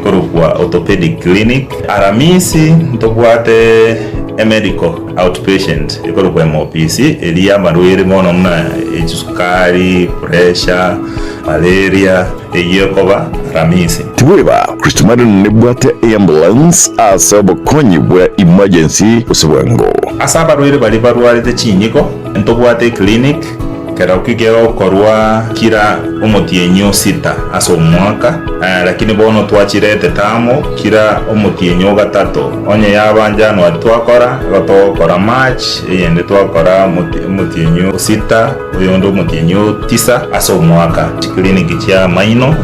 korokwa orthopedic clinic. Aramisi tobwate medical outpatient ikorokwa MOPC elia marwere mono na sukari, pressure, malaria eyekoba Aramisi. Tiweba Christopher nebwate ambulance asaba konyi bwa emergency uswengo. Asaba rwere bali barware chinyiko ntobwate clinic kera ukigero korwa kira omotienyo 6 aso mwaka lakini bono twachirete tamo kira omotienyo 3 onye yabanja no twakora gotokora match yende twakora omotienyo 6 uyondo omotienyo 9 aso mwaka clinic ya maino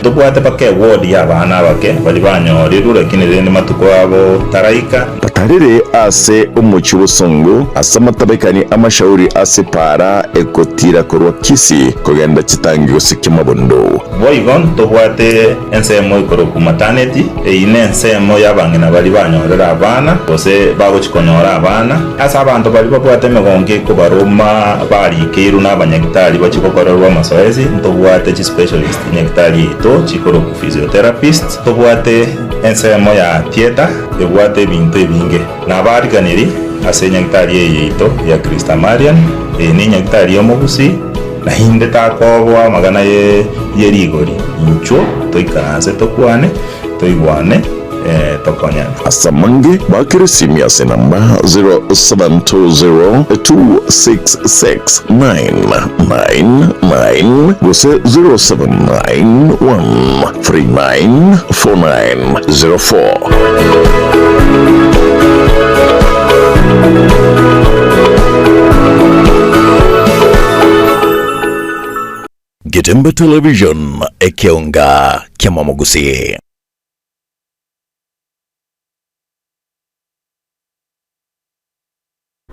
tobwate pake ward ya bana bake bali banyorero lakini rene matuko abo taraika patarire ase omuchi busongo asamatabekani amashauri asepara ekotira korwa kisi kogenda chitangi osikima bondo boigon tobwate ensemo ikoro ku maternity ine ensemo yabangina bali banyorera abana bose bagochikonyora abana asa abantu bali babwate megonge ko baroma bali keiru n'abanyagitari bachikokorerwa masoezi tobwate chi specialist nyagitari to chikoro ku physiotherapist tobwate ensemo ya theater ebwate bintu ebinge nabariganiri ase nyagitari yeito ya Krista Marian ni nyagitari yomugusi na hinde takobwa magana yerigori incho toikaranse tokwane toigwane tokonya asamange bakirisimia senamba 0720266999 gose 0791394904. Getembe Television ekionga kiamamugusi.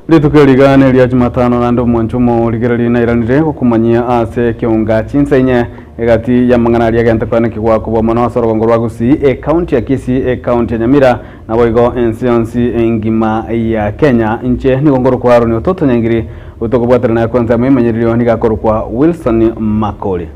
Litukirigane lya Jumatano nando mwanchumo ligirali na iranire kumanyia ase kionga chinsenye egati ya mangana lya genta kwana kigwa kubo mono asoro ngorwa gusi county ya Kisii county ya Nyamira na boigo ensionsi engima ya Kenya inche ni ngoro kwa roni ototo nyangiri utokobwatira na kwanza mwemanyirio ni gakoro kwa Wilson Makoli.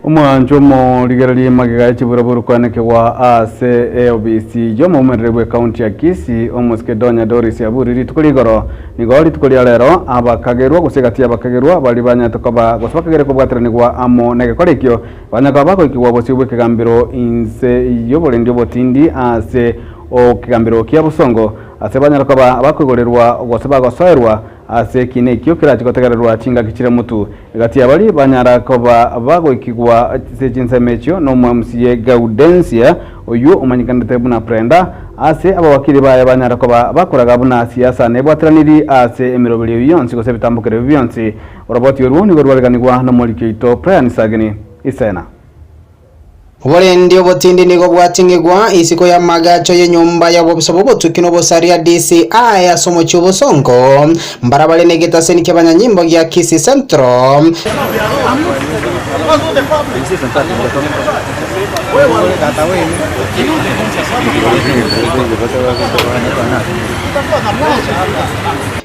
Umwanjomo ligerali magega chiburaburu kwaneke wa ase OBC jomo umererwe county ya Kisii Omoskedonya Doris Yaburiri tukuligoro nigoli tukulialero abakagerwa gusegati abakagerwa bali banyatokoba gusabakagere kubwatiranirwa amo negekorekyo banyakaba ikiwa bosi bwekegambiro inse yobole ndio botindi ase o kigambiro kya busongo ase banyatokoba abakwigorerwa gusaba gosoerwa ase kine kyo kirachikotegererwa chinga kichire mutu gati abali banyarakoba bago ikigwa sechinsemechyo no MCA Gaudensia oyu umanyikandete buna Prenda ase abawakiri baye banyarakoba bakoraga buna siasa nebwatiraniri ase emirobiri yonsi gose bitambukire byonsi roboti yoruni gorwaleganirwa no molikito Brian Sagini isena Walendio botindi nigo bwatingigwa isiko ya magacho ye nyumba ya bobisobo tukino bosaria DCI ya somo chubo songo mbarabale negeta seni kebanya nyimbo ya Kisii Central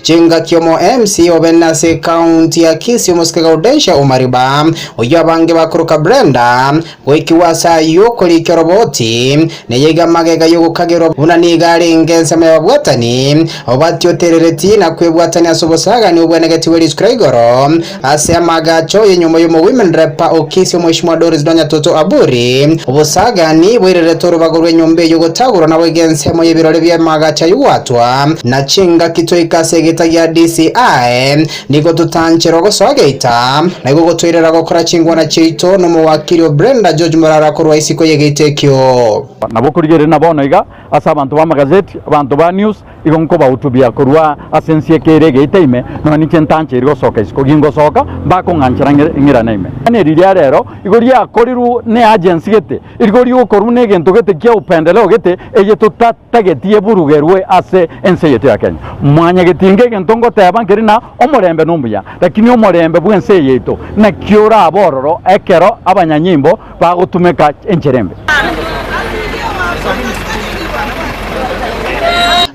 Chinga kiomo MC obenase county ya Kisii Omoskedonya Umariba oyo bange bakuruka Brenda wekiwasa yokoli koroboti neyega magega yogukagero unanigale ngensa mabwatani obatyo terereti na kwebwatani asobosaga ni ubwenegati weli skraigoro ase amagacho yenyuma yomo women rep o Kisii Mheshimiwa Doris Donya Toto Aburi obosaga ni bwerere toro bagorwe nyombe yogotagura na wegense mo yebirole bya magacha yuwatwa na chinga kitoika segeta ya DCI niko tutanchero gosogeita na gogotwirera gokora chingwa na chito no muwakiri Brenda George Morara korwa isiko yegetekyo nabokurigere nabona iga asa abantu ba magazeti abantu ba news igonko bautubia korwa asensie kerege itaime no ni chentanche igosoka isiko gingosoka bakonganchira ngira naime ane riria rero igoria koriru ne agency gete igori ukoru ne gento gete kya upendeleo gete eye tutagetie burugerwe ase ense yete ya Kenya mwanya getinge gentongo tabankeri na omorembe numbuya lakini omorembe bwense yeto na kiora abororo ekero abanyanyimbo bagutumeka encherembe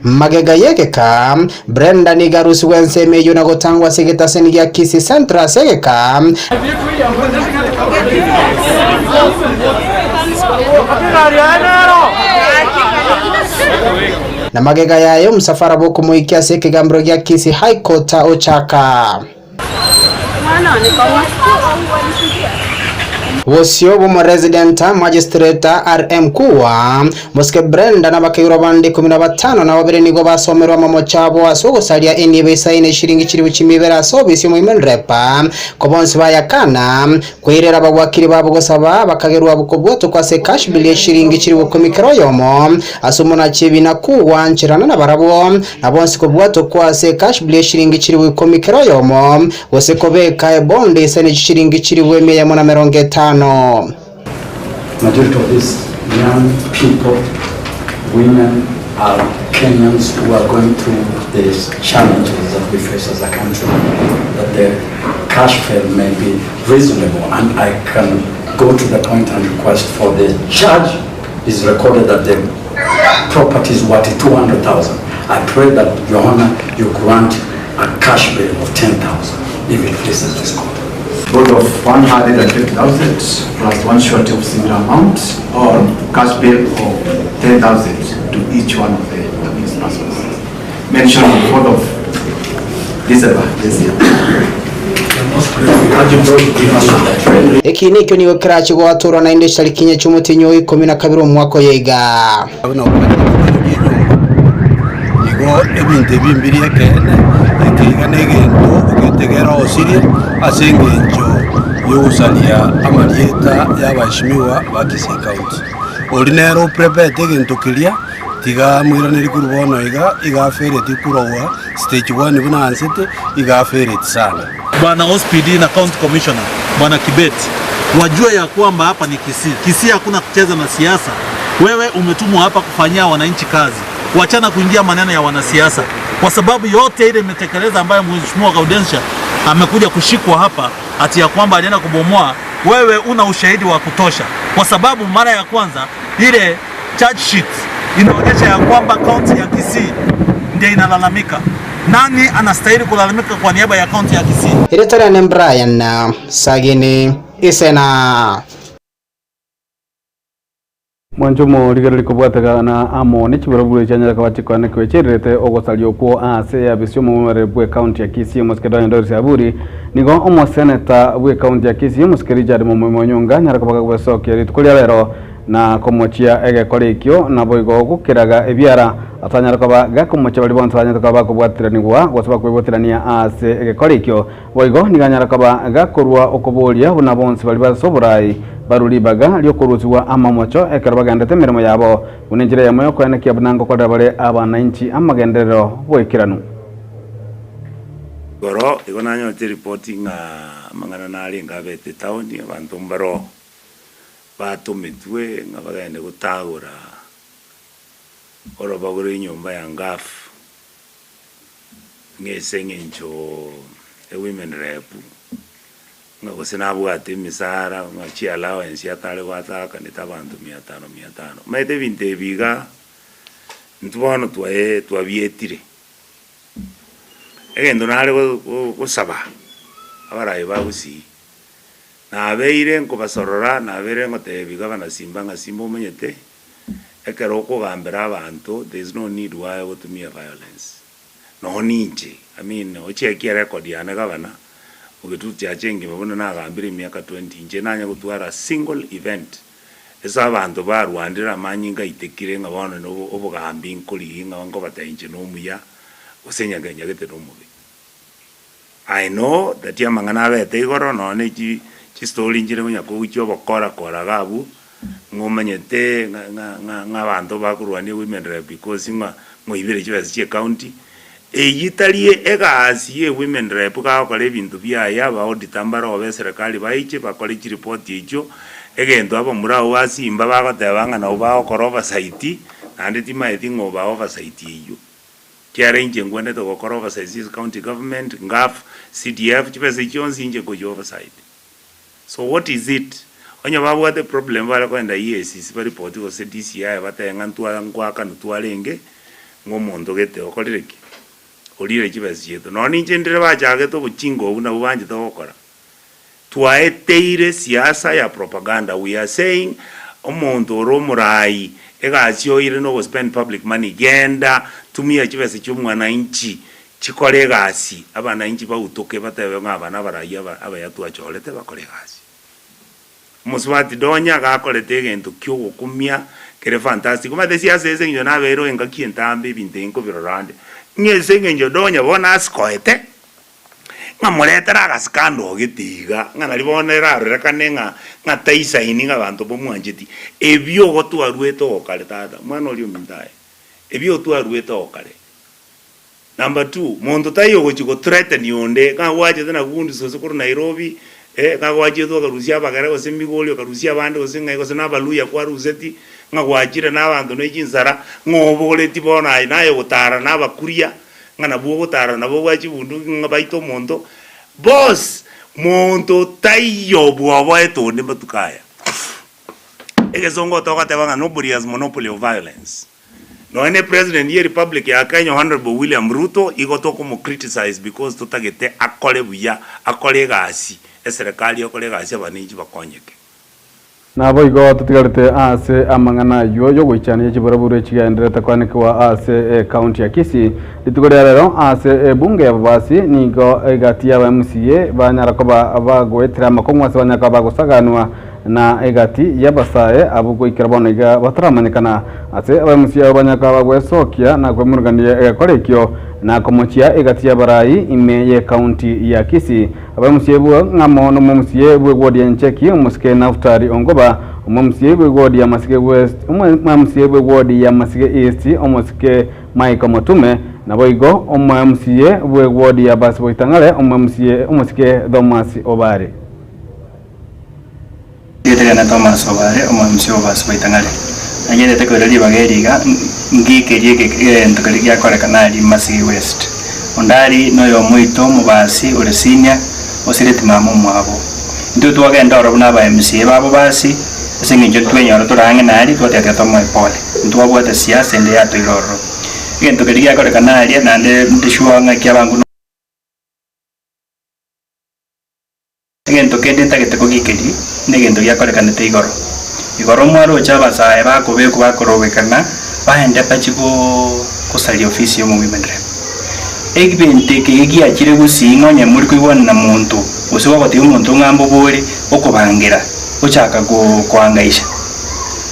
magega yegeka Brenda Nigarusi wenseme yuna gotangwa segeta senigia Kisii Central segeka na magega yayo msafara boko muikia sekigambro gya Kisii High Court ochaka Wosio bomo resident magistrate RM kuwa Moske Brenda na bakayuro bandi 15 na babiri nigo basomerwa mamo chabo asogo salia enibe saine shiringi chiribu chimibera sobisi mu imenrepa ko bonse bayakana kwirera bagwakiri babo gosaba bakagerwa bukobwoto kwa se cash bill shiringi chiribu komikero yomo asumuna chibina kuwa nchirana na barabo na bonse ko bwoto kwa se cash bill shiringi chiribu komikero yomo wose kobeka e bonde saine shiringi chiribu emeya mona meronge 5. Majority of these young people, women, are Kenyans who are going through these challenges that we face as a country, that the cash fare may be reasonable, and I can go to the point and request for the charge is recorded that the property is worth 200,000. I pray that, Your Honor, you grant a cash bill of 10,000 if it pleases this court. Both of 150,000 plus one surety of similar amount, or cash bill of 10,000 to each one of these persons mentioned on the 4th of December this year. Eki nikyo niwe kirachi gwatura na inde shali kinye chumutinyo 12 mwako yega nigo ebintu bimbiri ekene ekigane gento ogetegera osiri asengenjo yogusalia amarieta y'abashimiwa ba Kisii County orinero prepare gento kiria tiga mwiraniri kurubono iga fereti kurowa stage 1 buna ansete iga fereti sana. Bwana OSPD na County Commissioner Bwana Kibet wajue ya kwamba hapa ni Kisii. Kisii hakuna kucheza na siasa. Wewe umetumwa hapa kufanyia wananchi kazi. Wachana kuingia maneno ya wanasiasa. Kwa sababu yote ile imetekeleza ambayo Mheshimiwa Gaudensha amekuja kushikwa hapa ati ya kwamba alienda kubomoa, wewe una ushahidi wa kutosha. Kwa sababu mara ya kwanza ile charge sheet inaonyesha ya kwamba kaunti ya Kisii ndio inalalamika. Nani anastahili kulalamika kwa niaba ya kaunti ya Kisii? Iretara ni Brian na Sagini Isena. Mwanjumo ligerali kubwataga na amo ni chiburaburu chanyala kabati kwa nekwe chirete ogosalio kuo ase ya bisiomo mwere bwe county ya Kisii Moskedonyo Doris Aburi nigo omo senator bwe county ya Kisii Moskerija dimo mwonyonga nyara kabaga bwe soke ritukuli lero na komochia ege korekyo na boigo gukiraga ebyara atanyara kaba gakomocha bali bonsa atanyara kaba kubwatiranirwa gosaba kwibwotirania ase ege korekyo boigo niganyara kaba gakorwa okobolia buna bonse bali basoborai barulibaga lyokuruziwa amamocho ekarabagandete mirimo yabo unenjira ya moyo kwenekia bunango kwa bale abananchi amagenderero bwekiranu goro igonanyo te reporting mangana nali ngabete town abantu mbaro batumitwe ngabagende gutagura oro bagure nyumba ya ngaf ngesengencho women rep ngako sinabwate misara ngachi allowance yatale gwataka nitabantu 500 maite binte biga ntubano twabietire egendo nale gusaba abarayi bagusi na beire nko basorora na bere ngote biga bana simba ngasimba umenyete ekero kugambira abantu there is no need why gutumia violence no ninje I mean ochekia record yana gabana ugetuti acenge babona nagambira imyaka 20 nje nanya gutwara single event esa abantu barwandira manyinga itekire ngabana no obugambi nkoli ngo batayinje no muya osenyaganya gete no mubi. I know that yamangana bete igoro no ne chi story njire ngonya ko ucho bokora kora gabu ngomanyete ngabantu bakurwani women rep because ngoibire chibese county eyitalie egasi women rep ka kole ebintu byaya ba auditambara obe serikali baiche bakole report echo egento aba murao wasimba bagotebanga na oba okoroba site ande tima etingo ba oversight eyo kiarrange ngwende to okoroba site county government ngaf CDF chibese chonzi nje ko oversight. So what is it? Onye babu the problem bala kwenda EACC ba report ko DCI batenga ntwa ngwaka ntwalenge ngomuntu gete okorireki orire kibesi yetu no ninje ndire bachage to buchingo buna bubanje to gukora twaeteire siasa ya propaganda. We are saying omuntu oromurai egachio ire no spend public money genda tumia kibesi cy'umwana inchi chikore gasi abana inchi bautoke batebe ng'abana baraya abayatwa chorete bakore gasi muswati donya gakorete gento kyo gukumia kere fantastic kuma siasa ese nyo na bero enga kientambe bintenko birorande nyese nyo donya bona askoete ngamuletera agaskando gitiga ngana libonera rekanenga ngataisa ininga bantu bomwanjeti ebyo gotwa rueto okale tata mwana oli omindaye ebyo twa rueto okale. Number 2 mondo tayo gochiko threaten yonde ka waje tena gundi sose kuri Nairobi ka waje to karusia bagara gose migolyo karusia bande gose ngai gose nabaluya kwa ruseti ngwajira nabantu no ikinsara ngobole tibona nayo gutara nabakuria ngana buo gutara nabo waje bundu ngabaito mondo boss mondo tayo bwo eto ndi batukaya egezongo toka tebanga nobody has monopoly of violence. No any president ye republic ya Kenya Honorable William Ruto igoto como criticize because tutagete akole buya akole gasi eserikali akole gasi abaninji bakonyeke nabo igo tutigarite ase amangana yo gwichania kiburaburu kigenderete kwanikwa ase county ya Kisii litugore rero ase bunge ya babasi nigo egati ya MCA banyarakoba bagwetira makongwase banyaka bagusaganwa na egati yabasaye abugo ikirabonega bataramanyikana ase abamusiya banyaka bagwesokia na kwemurganiye egakorekyo na komochia egati yabarai imeye county ya Kisii abamusiya bwo ngamo no mumusiya bwo godi encheki umuske naftari ongoba umusiya bwo godi ya Masike West umusiya bwo godi ya Masike East umuske Mike Motume na boigo umusiya bwo godi ya Basibo Itangale umuske Thomas Obare na Thomas Obare omusiya Basibo Itangale anyere tekoreri bageriga ngikerie ndokarigia kore kanali Masike West ondari noyo muito mubasi ore senior osireti mama mwabo ndu twagenda oro naba MCA babo basi singinjo twenyoro turange nari twatete tomo pole ndu abwate siasa ndi yato iroro ngento kerigia kore kanali nande ndishuanga kyabangu ngento kende tagete kugikeri ngento yakore kanete igoro mwaro chaba sae bakobeku bakorobekana baende pachibo kusali ofisi yo mu women rep egibente kegi akire gusinga nyamuri kwibona na muntu usiwa bati umuntu ngambo bori okubangira uchaka kwangaisha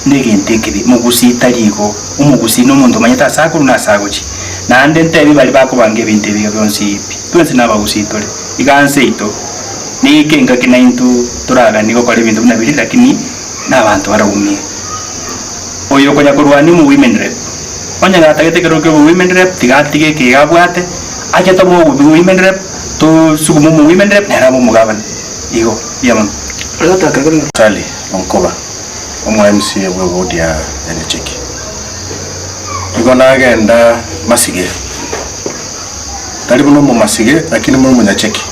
negente kibi mugusita ligo umugusi no muntu manyata sakuru na sagochi nande ntebi bali bakubange binte biga byonsi ipi twese nabagusitore iganse ito ni kenga kinaintu turaga niko kwa bintu binabiri lakini n'abantu baragumye oyo konya kurwani mu women rep onya gatagete keroke mu women rep tigatige kigabwate aje tomo mu women rep to sugumu mu women rep nera mu mugabane igo yamon rata kagana tali onkoba omu MCA bwe bodia ene cheki igo nagenda Masige tali buno mu Masige lakini mu nyacheki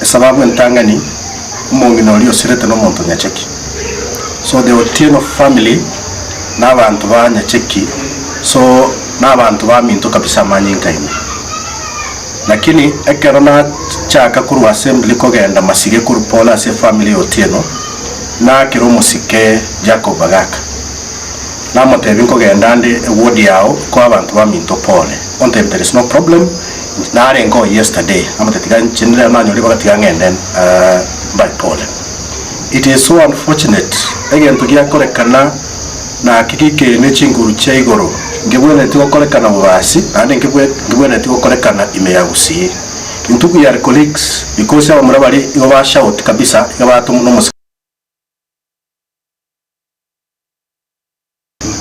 sababu ntangani umongino oli osirete no muntu nyacheki so the Otieno family n'abantu ba nyacheki so n'abantu ba minto kabisa manyinka ine lakini ekero na chaka kuru assembly kogenda Masige kuru pola se family Otieno na kiro musike Jacob Bagaka na motebi kogenda ndi wodi yao kwa abantu ba minto pole on there is no problem na arengo yesterday amatetiga chinira na nyori bagatiga ngenden by Paul. It is so unfortunate again tugia korekana na kikike ne chinguru cha igoro ngibwene tiko korekana bubasi ande ngibwene tiko korekana imeyagusi intuku ya colleagues because aba murabari igo ba shout kabisa ngabatu no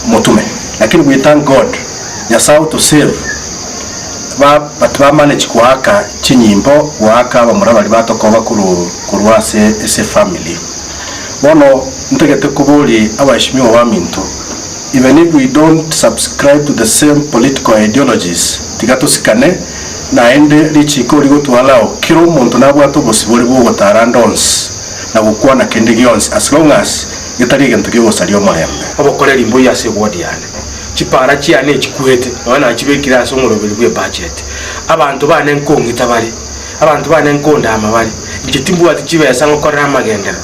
Motume lakini we thank God ya to save batwa manage kuhaka chinyimbo waka bamurabari batokoba kuruwase ese family bono ntegete kubuli abashimiwa wa minto even if we don't subscribe to the same political ideologies tigatusikane na ende lichiko ligotwalao kiro muntu nabwato bosibori bwo tarandons na gukwa na kende gyons as long as gitari gento gyo salio morembe abokorera imbo yase wodi yane chipara chiane chikwete wana chibekira somorobeli bwe budget abantu bane nkongita bari abantu bane nkonda amabari ngitimbu ati chibesa ngokora amagendero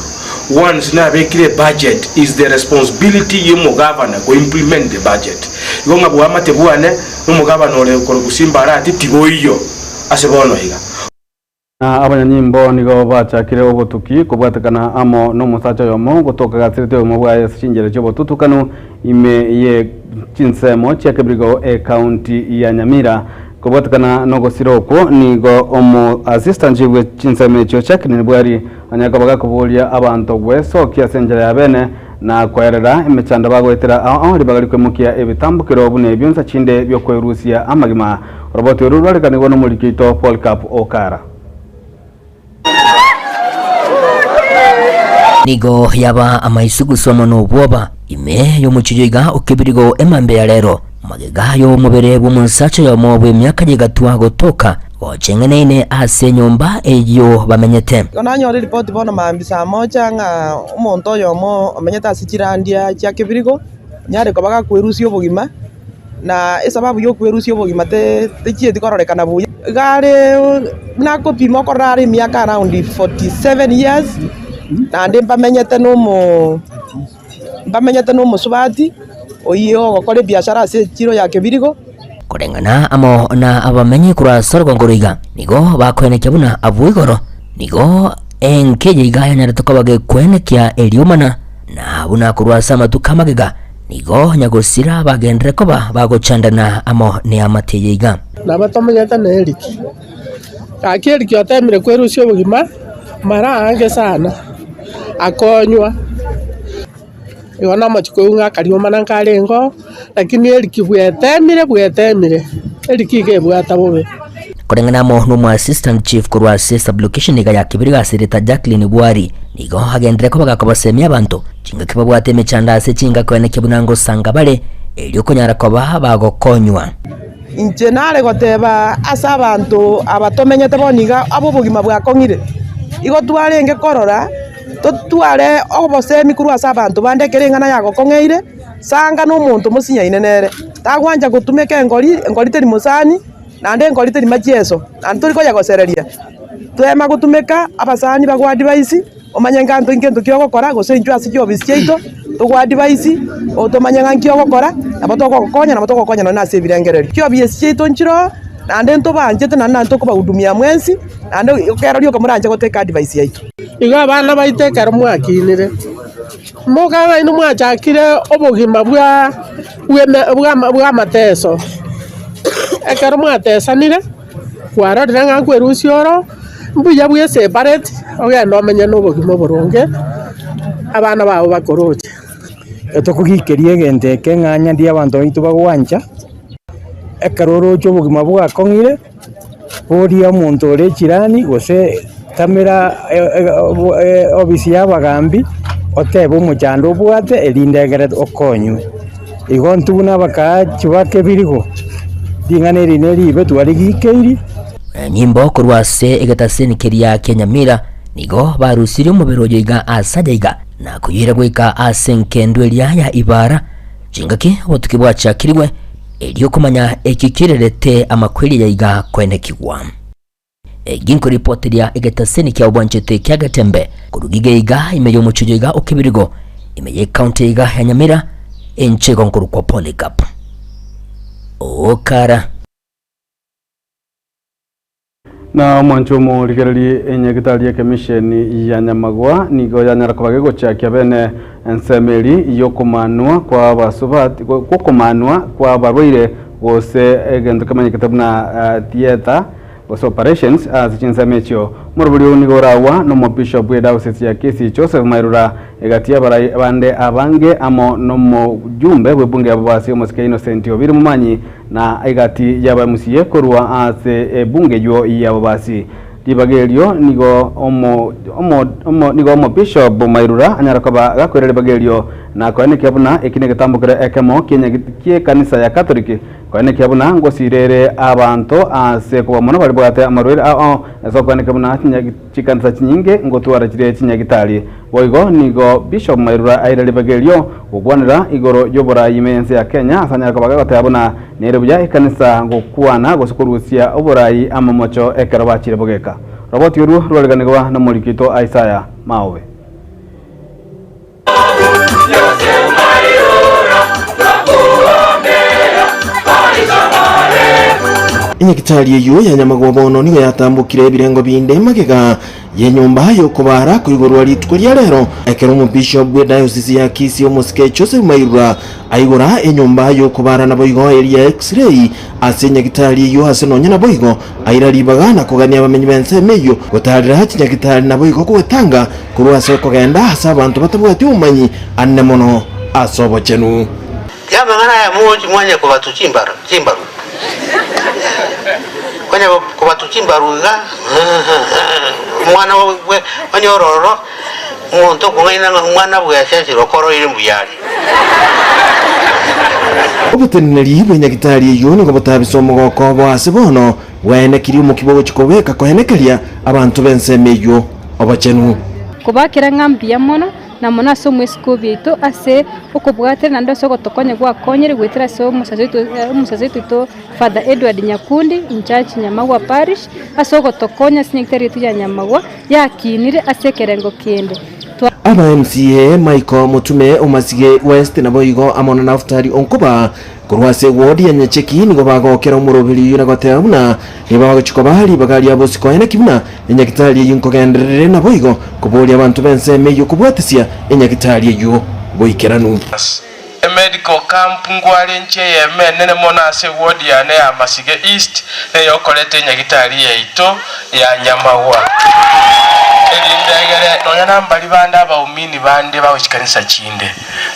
once na bekire budget is the responsibility yomu governor go implement the budget yonga bwa matebuane no governor ole ko kusimbara ati tiboyo asebono higa abanyanyimbo nigo bachakire obotuki kubwatakana amo no musacha yomo gotoka gatsirite yomo bwa yashinjere cyo botutukano ime ye chinsemo chekebrigo county ya Nyamira kubwatakana no gosiroko nigo omo assistant chief chinsemo cyo chakini bwari anyakabaga kubulia abantu gweso kiasenjere yabene na kwerera imechanda bagwetera aho bagali kwemukia ebitambukiro obune byonsa chinde byo kwerusia amagima roboti ruralekanirwa no mulikito Paul Cup Okara nigo yaba amaisugu somo no bwoba ime yo muchijiga okibirigo emambe ya lero magega yo mubere bw'umunsacho yo mobwe myaka gigatwa gotoka ochengeneine ase nyomba eyo bamenyete onanyore report bona mambi saa moja nga umuntu yo mo amenyeta asikirandia kya kibirigo nyare kobaga kwerusi obugima na esababu yo kwerusi obugima te kieti kororekana buya gare nako pimo korari myaka around 47 years na ndemba menyete no mo subati oyo gokore biashara ase kiro ya kibirigo kurengana amo na abamenye kura sorgo ngoriga nigo bakweneke buna abuigoro nigo enkeje igaya nyara tokabage kwenekia eliumana na buna kurwa sama tukamagega nigo nyagosira bagendere koba bagochandana amo ne amateyega na batomenyete ne eriki akiriki otemire kwerusio bugima mara ange sana akonywa iwana machikounga karioma nankarengo lakini eriki bwetemire eriki ke bwata bobe kurengana mo no assistant chief kurwa sub location niga ya kibiriga sirita Jacqueline Bwari nigo hagendere ko bagakobasemya abantu kinga kibabwate mechanda ase kinga kwene kibunango sangabale elyo konyara ko bagokonywa injenare goteba asa abantu abatomenyete boniga abo bugima bwakongire igo twarenge korora totware obosemi kurwa asa abantu bandekerengana yagokongeire sanga no muntu musinya inenere tagwanja gutumeka engori teri musani nande engori teri macheso anturi ko yagosereria twema gutumeka abasani bagwa device omanyanga nto ingento kyogokora gosenjwa sikyo biskeito tugwa device otomanyanga kyogokora abato na ase birengereri kyo biskeito nchiro nande nto banjete nto ko bahudumia mwensi nande okero lyo kamuranje goteka device yaitu igo abana baitekera mwakinire moga ino mwachakire obugima bwa mateso ekero mwatesanire kwarorire nga kwerusioro mbuya bwe separate ogenda omenya n'obugima burunge abana babo bakoroche etokugikerie genteke ng'anya ndi abantu baitu bagwanja ekaroro cyo bugima bwakongire boria omuntu ore chirani gose kamera obisi yabagambi oteba omuchando obwate erindegere okonywe igo ntuna bakachi bakebirigo dingane neribe twarigikeiri nyimbo kurwase egatasenikeria Nyamira nigo barusiri omuberojo iga asajaiga na kuyira gwika asenkendo ya ibara chingaki obutuki bwachakiriwe elyo kumanya ekikirerete amakweli yaiga kwenekigwa eginko report ya egatasenike obwanchete kyagatembe kurugige iga imeyo muchujo iga okibirigo imeye county iga ya Nyamira enchego nkuru kwa Paul Cup Okara na mwancho mo ligerali enyegitali ya commission ya Nyamagwa nigo yanyara kubage gochakia bene ensemeli yokumanwa kwa basubati kokumanwa kwa barwire gose egendo kamanye kitabuna theater was operations as chinsamecho murubuli nigo rawa no mo bishop we diocese ya Kisii Joseph Mairura egatia bande abange amo no mo jumbe we bunge abasi omoske Innocent obiri mumanyi na egati yaba musiye korwa ase bunge yo yabasi libagelio nigo omo nigo mo bishop Mairura anyara kaba gakorera bagelio na kwene kiabuna ikine gitambukire ekemo kie kanisa ya Katoliki kwene kiabuna ngosirere abantu ase kuba muno bali bwate amarwere so kwene kiabuna chikanisa chinyinge ngotwara chire chinyagitali boigo nigo Bishop Mairura aire libagelio ubwanira igoro yobora yimense ya Kenya asanya kabaga gotabuna nerebuya ikanisa ngokwana gosukurusia oborai amamocho ekero bachire bogeka roboti uru rwaleganirwa na mulikito Isaiah Mawe Inyagitari eyo ya Nyamagwobono niyo yatambukire ebirengo binde magega ye nyumba yo kubara kuigorwa litwa lya lero ekero mu bishop bwe diocese ya Kisii Omosike Joseph Mairura aigora enyumba yo kubara na boigo area x-ray ase Nyagitari eyo ase nonya na boigo aira libaga na kugania bamenyi bense meyo gotarira hati Nyagitari na boigo kwetanga kurwa ase kugenda asa abantu batabwati umanyi anne mono asobo chenu yamangana ya muji mwanya kwa watu chimbaru kwanya kwa watu chimbaruga mwana wanyororo muntu kugaina mwana bwashe rokoro iri mbuyari obuteneri bwe Nyagitari eyo ngo batabisomo goko bwase bono wene kiri mu kibogo kikobeka kohenekeria abantu bense meyo obachenu kubakira ngambia mono na mona so mwesko bito ase okubwatira na ndo soko tokonye gwa konyere gwetira so musazetu to Father Edward Nyakundi in church Nyamagwa parish asoko tokonya sinyekitari tu ya Nyamagwa yakinire ase kerengo kende aba MCA Michael Mutume Omasige West na boigo amona naftari onkuba kurwase wodi ya Nyacheki nigo bagokera umurobiri yuna goteabuna niba bagachiko bahali bagali abosiko ene kibuna Nyagitari yinkogenderere na boigo kuboli abantu bense meyo kubwatesia Nyagitari eyo boikeranu medical camp ngwale nche yeme nene mona ase wodi ya ne Amasige East ne yokolete Nyagitari yeito ya Nyamagwa elindegere noyana mbali banda abaumini bande bawikanisa chinde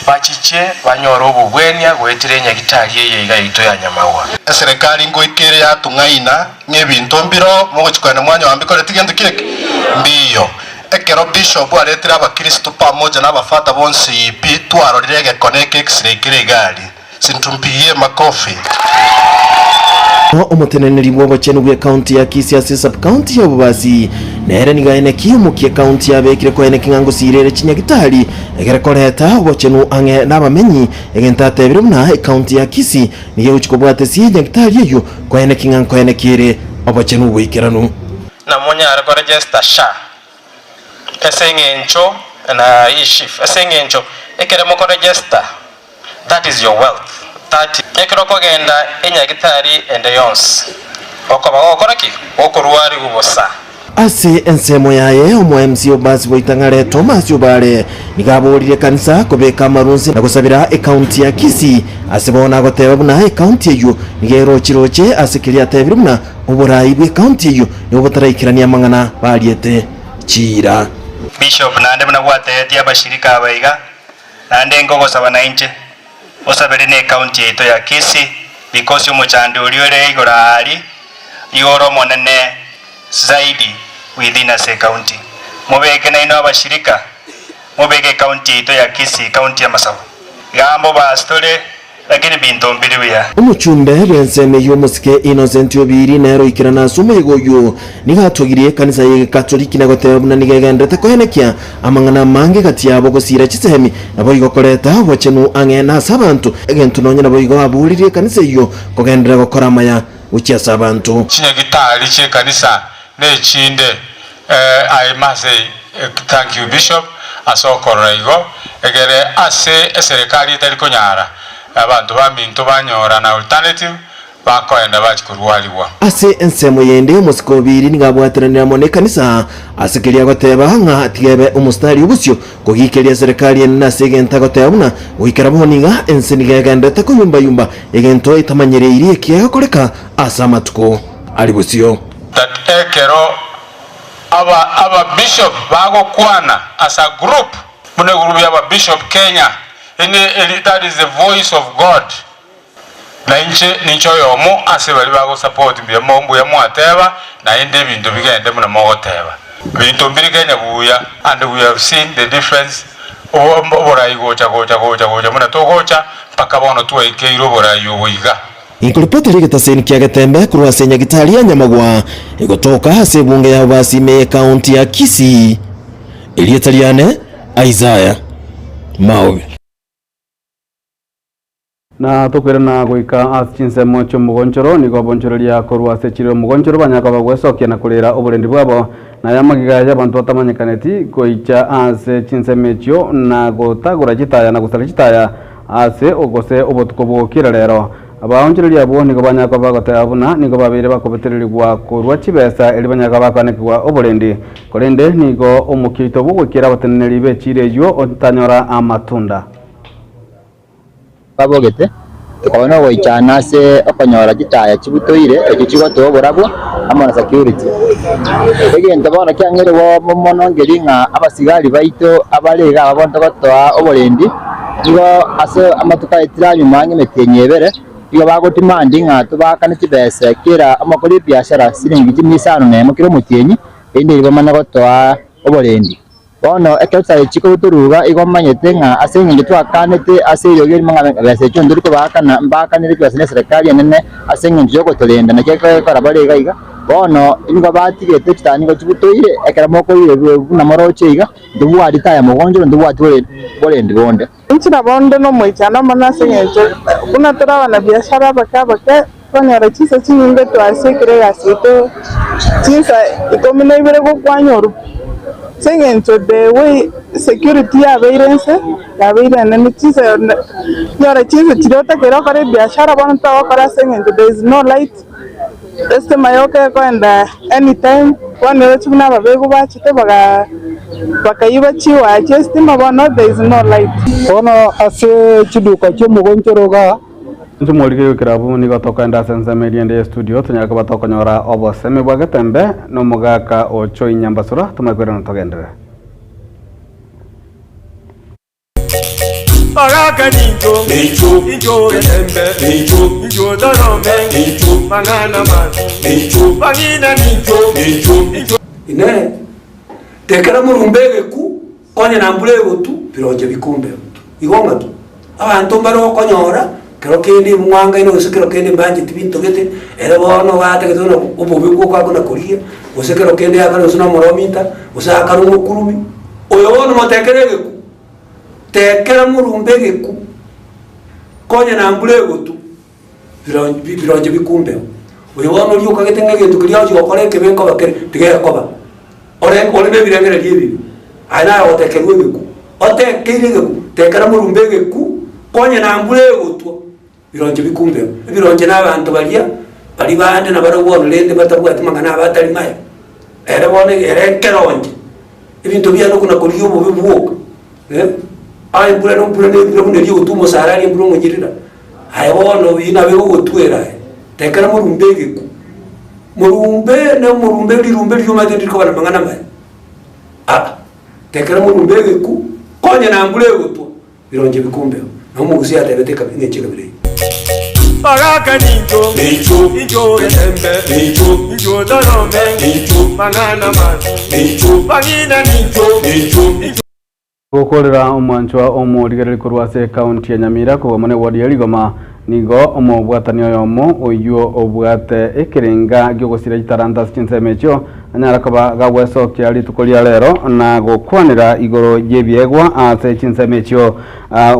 bachiche banyora obubwenia gwetire Nyagitari yeito ya Nyamagwa serikali ngo ikere yatungaina ngebintu mbiro mugochikwana mwanya wambikore tigendo kireke mbiyo ekero bishop aretira abakristo pamoja n'abafata bonse ipi twarorire gekoneke x-ray kiregali sintumpiye makofi omuteneneri bw'obachenu bwe county ya Kisii ase sub county ya Bubasi nere nigaene kimukie county ya bekire koene kingango sirere Nyagitari egere koreta obachenu ange nabamenyi egenta tebire muna county ya Kisii niye uchikobwate si Nyagitari eyo koene kingango koene kire obachenu bwikiranu na monya arako register sha esengencho na ishif esengencho ekere moko register that is your wealth that ekero kogenda Nyagitari ende yons okoba okoraki okorwari gubosa ase ensemo yaye omu MC Obasi boitangare Thomas Yobare nigaborire kanisa kobeka marunsi na gusabira county ya Kisii ase bona goteba buna county eyo nigero chiroche ase kiria tebire buna oborai bwe county eyo nibo bataraikirania mangana bariete chira Bishop nande muna bwate abashirika abaiga nande ngogosaba na inche osabere ne county yeto ya Kisii because umuchande uliore igorali igoro monene zaidi within a county mubeke na ino abashirika mubeke county yeto ya Kisii county ya Masaba gambo bastore lakini bintu mbiri bya umuchumbe benseme y'Omosike Innocent Obiri nero ikirana sumo igoyo nigatugiriye kanisa ye Katoliki nagotebuna nigegendete kohenekia amangana mange kati yabo gosira chisemi nabo igokoreta wachenu angena sabantu egentu nonya nabo igo abuliriye kanisa iyo kogendera gokora maya uchiya sabantu Nyagitari che kanisa ne chinde I must say thank you Bishop asokora igo egere ase serikali tari konyara abantu baminto banyora na alternative bakoenda bachikurwaliwa ase ensemo yende Omosike Obiri nigabwatiranira mone kanisa asekeria goteba nga tigebe umustari ubusyo kugikeria serikali ena segenta gotebuna wikara boninga ense nigegendete kunyumba yumba egento itamanyire kiega koreka asa matuko ali busyo that ekero aba bishop bago kwana as a group mune group ya bishop Kenya that is the voice of God na inche nicho yomo ase bali bago support bya mombu ya mwateba na inde bintu bigende muna mogoteba bintu mbiri Kenya buya and we have seen the difference oborai gocha muna togocha mpaka bono tweikeiro borai oboiga. Inkuripoti rigitaseni kia Gatembe kurwase nyagitari ya Nyamagwa igotoka hase bunge ya Basime kaunti ya Kisii Elietariane Isaiah Maobi. Na tukwirana gwika achinse mocho mugonchoro nigo bonchoreria kurwase chiro mugonchoro banyaka bagwesokia na kurira oburendi bwabo na yamagiga ya bantu atamanyekaneti goicha ase chinse mecho na gotagura chitaya na gusala chitaya ase ogose obotukobokira rero abaonchereria abo nigo banyaka bagotaya buna nigo babire bakobetererigwa kurwa chibesa eli banyaka bakanekwa oburendi korende nigo omukito bugwikira bateneri bechireyo otanyora amatunda babogete tukabona goichana se okonyora gitaya kibutoire ekyo kigoto borabo amana security egento bona kyangere wo mono ngeringa abasigari baito abalega abonto gotoa oborendi nigo ase amatuka etiranye mange metenyebere nigo bagotimandi nga tubakane kibese kira amakori biashara siringi kimisano nemo kiro mutienyi ende nigo mana gotoa oborendi bono eketsa chiko turuga igomanyete nga asenge ngitwakanete aseyo geri manga bese cyo nduriko bakana mbakanire byase serikali nene asenge njoko tolenda na keke karabale gaiga bono ingo batigete kitani ngo kibutoire ekera moko yire na moroche iga ndubu aditaya mugonjo ndubu atore bolendi bonde inchira bonde no moichana mana asenge njo kuna tara na biashara baka konyara chisa chinyinge twasekere gasito chisa ikomine ibere go kwanyoru saying to the way security availance and chisa yora chisa chirota kero kare biashara bonta wakara saying there is no light este mayoke kwenda anytime kwanero chuna babego bachite bakayiba chiwa chestima bono there is no light bono ase chiduka cyo mugonchoroga Tumulike kirabu ni gotoka nda sense media ndi studio tunyaka batoka nyora oboseme bwa Gatembe no mugaka ocho inyambasura tumakwera no togendera Baraka ninjo Gatembe ninjo dorome ninjo mangana ninjo bangina ninjo ine tekera murumbege ku konye nambule gotu biroje bikumbe igonga tu abantu baro konyora kero kindi mwanga ino usekero kindi mbanje tibinto gete era bono bate gete no ububiko kwa kuna kuria usekero kindi akana usuna moromita usaka no kurumi oyo bono motekerege ku tekera murumbege ku konye na mbulego tu bironje bikumbe oyo bono lyuka gete ngege tukiriyo chokore kebenko bakere tigera koba ore ne birengere libi ana otekerwe ku otekerege ku tekera murumbege ku konye na mbulego tu bironje bikumbe bironje n'abantu bari bande nabarabona lende batabwati mangana abatari maya era bone era keronje ibintu bya no kuna kuriyo mu bibuka ai mbure no mbure ne biro ne riyo tumo sarari mbure mungirira ai wono bina bego gutwera tekera mu rumbege ku murumbe liryo madindi ko bana mangana maya tekera mu rumbege ku konye na mbure gutu bironje bikumbe no mu gusi atebeteka n'ekega bire Baraka ninjo Gatembe ninjo dorome ninjo mangana ninjo bangina ninjo gukorera umwanchwa omurigereri kurwase kaunti ya Nyamira kuba mane wadi ya Ligoma nigo omubwatani oyomo oyo obwate ekerenga gyogosira gitaranda chinse mecho anyara kaba gagweso kyali tukolia lero na gokwanira igoro yebyegwa ase chinse mecho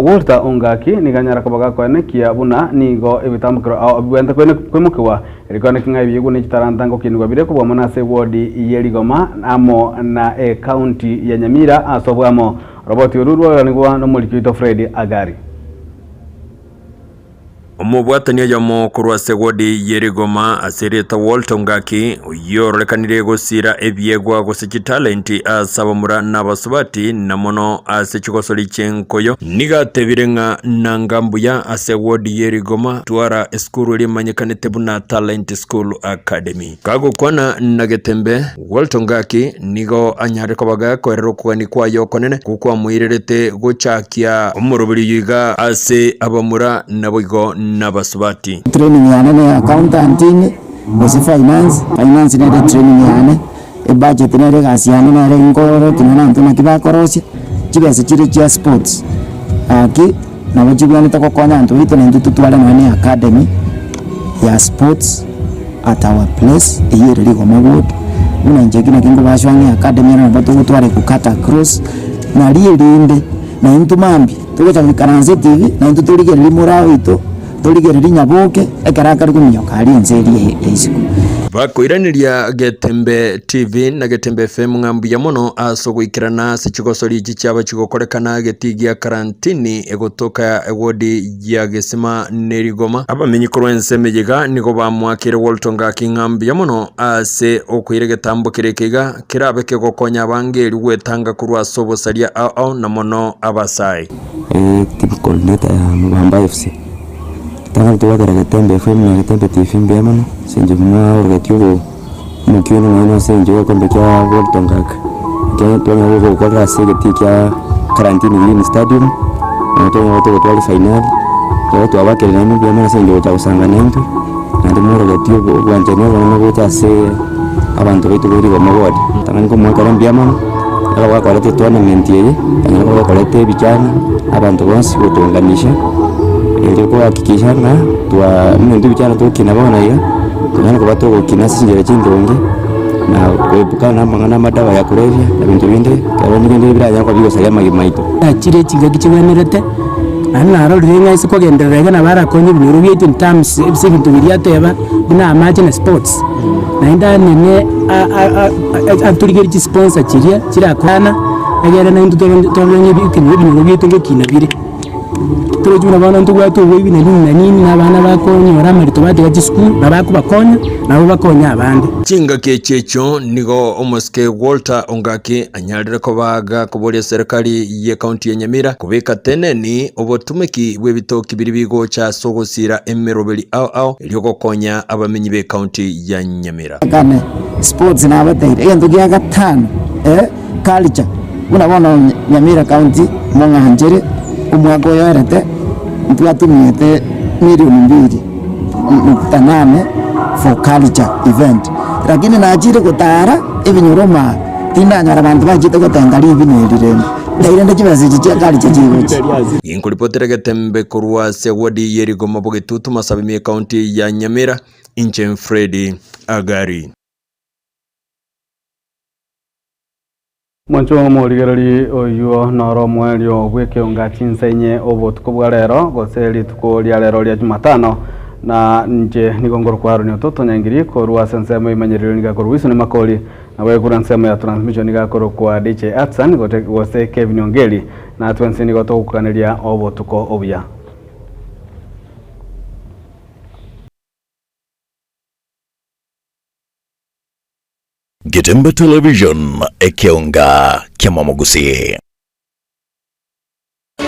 Walter Ongaki niganyara kaba gakwane kia buna nigo ebitamukiro abwenda kwene kwemukiwa erikone kinga ebyegwa ne gitaranda ngokinwa bire kuba mane ase wadi ya Ligoma amo na county ya Nyamira asobwamo Robert Ururwa nigwa no mulikito Fred Agari omubwatania yomo kurwase wodi yerigoma asireta Walter Ongaki yororekanire gusira ebyegwa gusiki talenti asabamura n'abasubati namono asechikosoli chenkoyo nigatebirenga nangambuya ase wodi yerigoma twara eskuru limanyekanete buna talent school academy kago kwana nagetembe Walter Ongaki nigo anyare kobaga korero kwani kwayo konene kuko amwirerete gochakia omurubiri yiga ase abamura naboigo n'abasubati training yane accountanting bose finance ne training yane e budget ne gasi yane ne ngoro kinana ntona kibakorosi chibese chire chia sports aki nabo chibwanete gokonya antu bitu na tutwale na academy ya sports at our place eyere Rigoma Ward una njekina kingo bashwange academy na bato gutware kukata cross na lirinde na intu mambi tugocha bikaranze TV na intu tuligere limurao ito tuligere linyaboke ekaraka kumyoka ali nzeri eisiku bakoiraniria Getembe TV na Getembe FM ngambuya mono asogwikirana sichigosori chichaba chigokorekana getigia karantini egotoka egodi ya Gesima nerigoma abamenyi korwense mejiga nigo bamwakire Walton Ngaki ngambuya mono ase okwire getambo kirekega kirabeke gokonya bangeri gwetanga kurwa sobo saria ao na mono abasai typical neta ya Mugamba FC tangal tuwa kara Getembe FM na Getembe TV mbemano senje mwa orgatio mukiono mwana senje wa kombe kya Walton Ngaki kya tuwa ngo kwa kase getika karantini ni stadium na tuwa watu kwa final kwa tuwa bakere na mbemano senje wa usanga nento na ndimo orgatio wanjene wana gota se abantu bitu buri kwa mawadi tangal ko mwa kara mbemano ala wa kwa tournament yeye tangal kwa kwa bichana abantu bonsi kutunganisha ili kwa hakikisha na twa mwendu bichana tukina bona ya kuna kwa watu kina sisi njira chindonge na kuepuka na mangana madawa ya kulevya na bintu binde kwa ningende bila ya kwa bigo salama gimaito chire chiga kichwemerete ana aro renga isi kwa genderega na bara konye bintu byetu in terms ebise bintu biryateba bina amaje na sports na inda nene anturigeri chi sponsor chira kwana agera na intu tolonye bintu byetu ngokina bire turujuna bana ntu gwatu webi na nini n'abana bakonyora marito batega school nabako bakonya nabo bakonya abandi chinga kechecho nigo omoske Walter Ongaki anyalire ko baga kuboria serikali ye county ya Nyamira kubeka teneni obotumeki bwebitoki biri bigo cha sogosira emerobeli ao elyo gokonya abamenyi be county ya Nyamira kane sports na abateire endo gya gatano culture unabona Nyamira county monganjere umwako yorete ntwatumite milioni 2.8 for culture event lakini najire gutara ibinyoroma tindanyara abantu bajite gutangari ibinirire ndairende kibazi cya culture chigochi inkulipotera Getembe kurwa segwadi yerigoma bogitutu masabimi county ya Nyamira inche Freddy Agari Mwancho morigereri oyo noro mwerio bweke Ongaki nsenye obotuko bwa rero goseri tuko lia rero lia Jumatano na nje nigongoro kwa runi ototo nyangiri korwa sensemo imanyerero nigakoro wisu ni makoli na wegura nsemo ya transmission nigakoro kwa DJ Atsan gose Kevin Ongeli na twensi nigoto kukanelia obotuko obya Getembe Television ekionga kiamamugusi.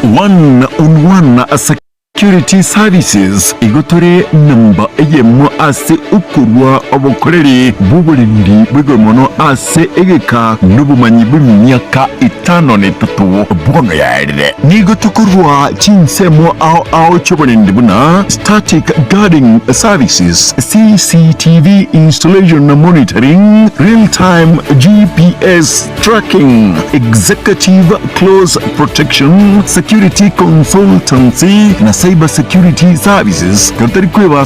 One-on-one security services igotore namba eyemo ase ukurwa obukoreri buburindi bw'egomono ase egeka n'obumanyi bw'emyaka 53 bwono yaerire nigotokorwa chinsemo ao choburindi buna static guarding services, CCTV installation and monitoring, real-time GPS tracking, executive close protection, security consultancy na cyber security services,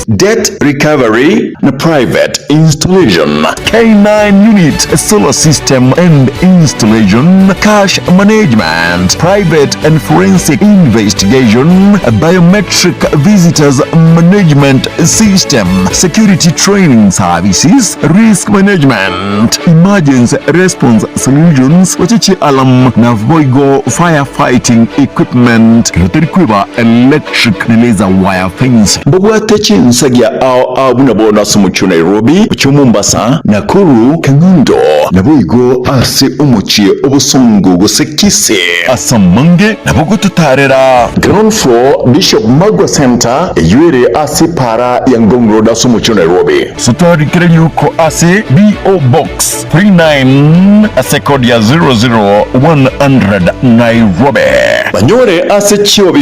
debt recovery na private installation, K9 unit solar system and installation, cash management, private and forensic investigation, biometric visitors management system, security training services, risk management, emergency response solutions, wachichi alam na voigo firefighting equipment, electric na laser wire fence. Mbogwate chinsagya ao bunabona sumuchu Nairobi, uchu Mombasa, Nakuru, Kangundo, naboigo ase umuchie obusungu gusekise asamange nabogo tutarera ground floor Bishop Magwa Center yuere ase para ya Ngong Road asumuchu Nairobi. Sutari kire yuko ase BO Box 39 ase kodi ya 00100 Nairobi. Banyore ase Chiobi